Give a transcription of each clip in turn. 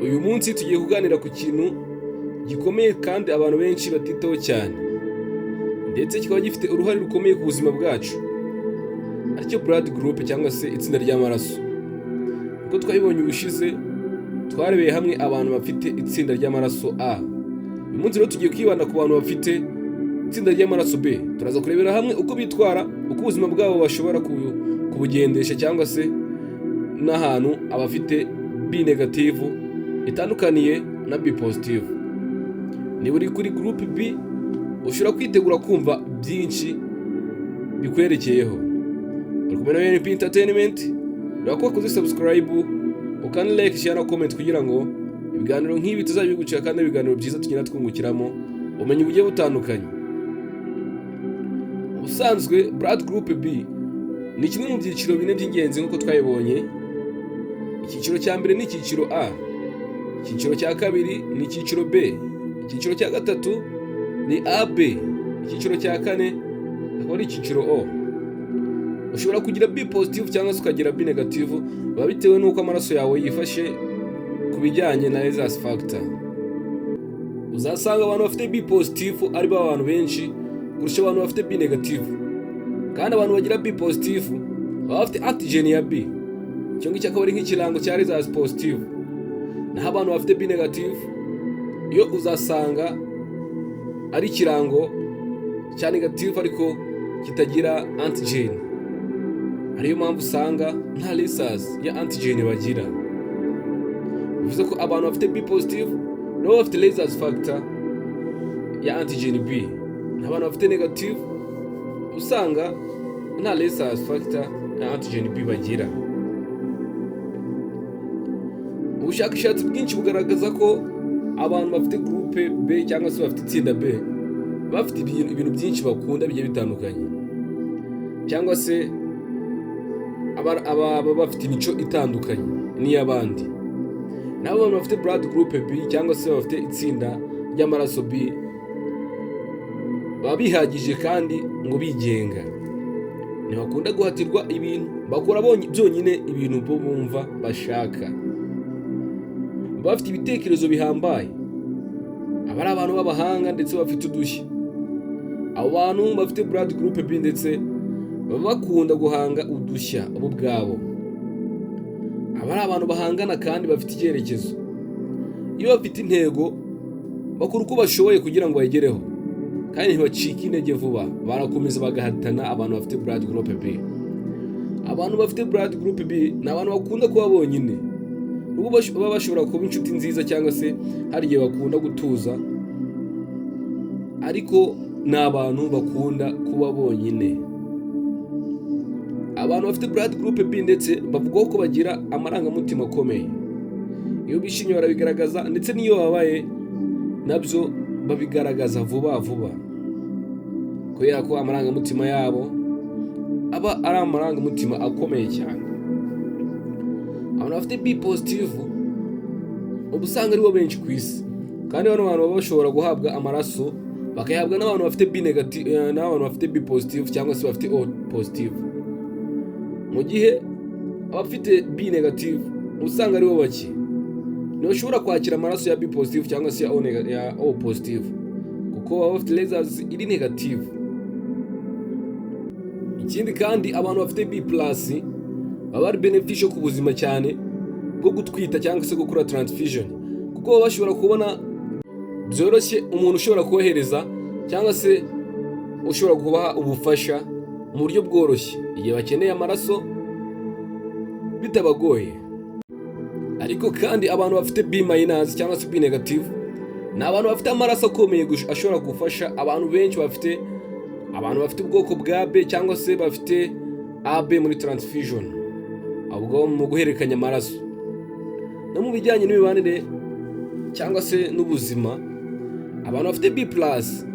Uyu munsi tugiye kuganira ku kintu gikomeye kandi abantu benshi batitaho cyane, ndetse kikaba gifite uruhare rukomeye ku buzima bwacu, aricyo blood group cyangwa se itsinda ry'amaraso. Uko twabibonye ubushize, twarebeye hamwe abantu bafite itsinda ry'amaraso A. Uyu munsi rero tugiye kwibanda ku bantu bafite itsinda ry'amaraso B. Turaza kurebera hamwe uko bitwara, uko ubuzima bwabo bashobora kubugendesha, cyangwa se n'ahantu abafite B negative itandukaniye na B positive. Niba uri kuri group B, ushobora kwitegura kumva byinshi bikwerekeyeho. Uri kumwe na NP Entertainment, urakora kuzi subscribe, ukana like, share na comment kugira ngo ibiganiro nk'ibi tuzabigucira kandi ibiganiro byiza tugenda twungukiramo umenye uburyo butandukanye. Ubusanzwe blood group B ni kimwe mu byiciro bine by'ingenzi nk'uko twayibonye. Icyiciro cya mbere ni icyiciro A, icyiciro cya kabiri ni icyiciro B, icyiciro cya gatatu ni AB, icyiciro cya kane akaba ari icyiciro O. Ushobora kugira B positive cyangwa se ukagira B negative, biba bitewe n'uko amaraso yawe yifashe ku bijyanye na rhesus factor. Uzasanga abantu bafite B positive ari bo abantu benshi kurusha abantu bafite B negative, kandi abantu bagira B positive baba bafite antigen ya B. Icyo ngicyo akaba ari nk'ikirango cya rhesus positive. Naho abantu bafite B negative, iyo uzasanga ari ikirango cya negative ariko kitagira antigen. Ariyo mpamvu usanga nta rhesus ya antigen bagira. Bivuze ko abantu bafite B positive nabo bafite rhesus factor ya antigen B. N'abantu bafite negative usanga nta rhesus factor ya antigen B bagira. Ubushakashatsi bwinshi bugaragaza ko abantu bafite groupe B cyangwa se bafite itsinda B bafite ibintu byinshi bakunda bigiye bitandukanye, cyangwa se aba bafite imico itandukanye n'iy'abandi. N'abo bantu bafite blood group B cyangwa se bafite itsinda ry'amaraso B baba bihagije kandi ngo bigenga, ntibakunda guhatirwa ibintu, bakora byonyine ibintu bo bumva bashaka. Bafite ibitekerezo bihambaye, aba ari abantu b'abahanga ndetse bafite udushya. Abo bantu bafite blood group B ndetse baba bakunda guhanga udushya bo ubwabo. Aba ari abantu bahangana kandi bafite icyerekezo. Iyo bafite intego, bakora uko bashoboye kugira ngo bayigereho, kandi ntibacika intege vuba, barakomeza bagahatana. Abantu bafite blood group B, abantu bafite blood group B ni abantu bakunda kuba bonyine. Nubwo baba bashobora kuba inshuti nziza cyangwa se hari igihe bakunda gutuza, ariko ni abantu bakunda kuba bonyine. Abantu bafite blood group B ndetse bavuga ko bagira amarangamutima akomeye. Iyo bishimye barabigaragaza, ndetse n'iyo babaye nabyo babigaragaza vuba vuba, kubera ko amarangamutima yabo aba ari amarangamutima akomeye cyane. Abantu bafite B positive ubusanga aribo benshi ku isi, kandi bano bantu baba bashobora guhabwa amaraso bakayahabwa n'abantu bafite B negative, n'abantu bafite B positive cyangwa se bafite O positive. Mu gihe abafite B negative usanga aribo bake, ntibashobora kwakira amaraso ya B positive cyangwa se ya O positive, kuko baba bafite rhesus iri negative. Ikindi kandi abantu bafite B plus baba ari beneficial ku buzima cyane bwo gutwita cyangwa se gukora transfusion, kuko baba bashobora kubona byoroshye umuntu ushobora kohereza cyangwa se ushobora kubaha ubufasha mu buryo bworoshye igihe bakeneye amaraso bitabagoye. Ariko kandi abantu bafite B minus cyangwa se B negative ni abantu bafite amaraso akomeye ashobora gufasha abantu benshi bafite ubwoko bwa B cyangwa se bafite AB muri transfusion, ahubwo mu guhererekanya amaraso. No mu bijyanye n'imibanire cyangwa se n'ubuzima, abantu bafite B plus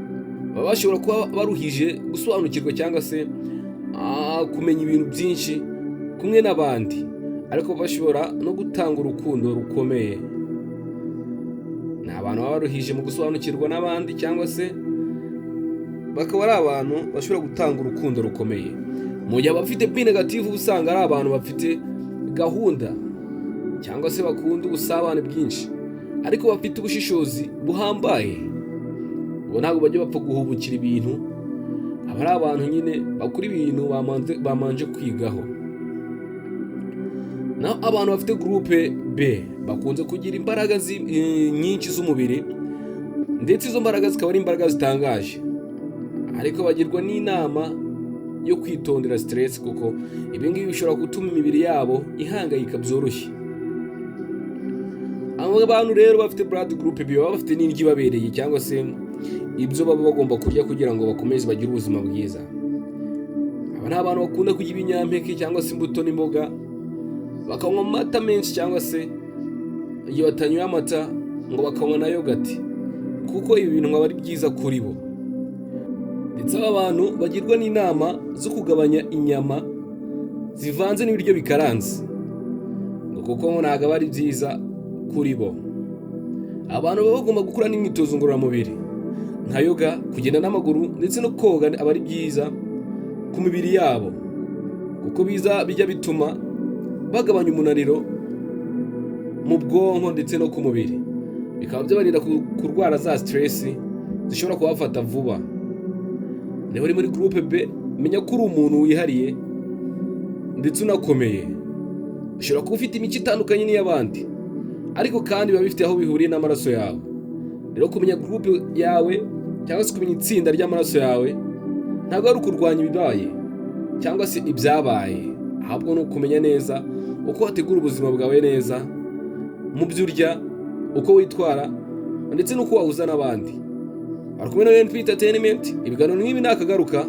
baba bashobora kuba baruhije gusobanukirwa cyangwa se kumenya ibintu byinshi kumwe n'abandi, ariko bashobora no gutanga urukundo rukomeye. Ni abantu baba baruhije mu gusobanukirwa n'abandi, cyangwa se bakaba ari abantu bashobora gutanga urukundo rukomeye. Mu gihe abafite B negative usanga ari abantu bafite gahunda cyangwa se bakunda ubusabane bwinshi ariko bafite ubushishozi buhambaye. Ubu ntabwo bajya bapfa guhubukira ibintu, aba ari abantu nyine bakora ibintu bamanje kwigaho. Naho abantu bafite groupe B bakunze kugira imbaraga nyinshi z'umubiri, ndetse izo mbaraga zikaba ari imbaraga zitangaje, ariko bagirwa n'inama yo kwitondera stress, kuko ibi ngibi bishobora gutuma imibiri yabo ihangayika byoroshye. Abo bantu rero bafite blood group B baba bafite n'indyo ibabereye, cyangwa se ibyo baba bagomba kurya kugira ngo bakomeze bagire ubuzima bwiza. Aba ni abantu bakunda kurya ibinyampeke cyangwa se imbuto n'imboga, bakanywa amata menshi, cyangwa se iyo batanyoye amata ngo bakanywa na yogurt, kuko ibi bintu aba ari byiza kuri bo. Ndetse aba bantu bagirwa n'inama zo kugabanya inyama zivanze n'ibiryo bikaranze, kuko ntabwo aba ari byiza kuri bo. Abantu baba bagomba gukora n'imyitozo ngororamubiri nka yoga, kugenda n'amaguru ndetse no koga aba ari byiza ku mibiri yabo, kuko bijya bituma bagabanya umunaniro mu bwonko ndetse no ku mubiri, bikaba byabarinda kurwara za stress zishobora kubafata vuba. Niba uri muri groupe B, menya ko uri umuntu wihariye ndetse unakomeye. Ushobora kuba ufite imico itandukanye n'iy'abandi, ariko kandi biba bifite aho bihuriye n'amaraso yawe. Rero kumenya groupe yawe cyangwa se kumenya itsinda ry'amaraso yawe ntabwo ari ukurwanya ibibaye cyangwa se ibyabaye, ahubwo ni ukumenya neza uko wategura ubuzima bwawe neza, mu byo urya, uko witwara ndetse n'uko wahuza n'abandi. Arakumwe na entertainment, ibiganiro nk'ibi nakagaruka,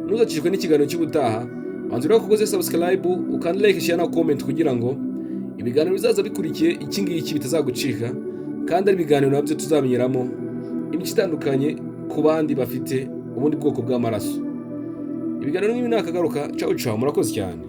ntuzacishwe n'ikiganiro cy'ubutaha. Wanze rero kugoze subscribe, ukanda like, share na comment kugira ngo ibiganiro bizaza bikurikiye iki ngiki bitazagucika, kandi ari ibiganiro nabyo tuzamenyeramo imico itandukanye ku bandi bafite ubundi bwoko bw'amaraso. Ibiganiro nk'ibi nakagaruka. Ciao ciao, murakoze cyane.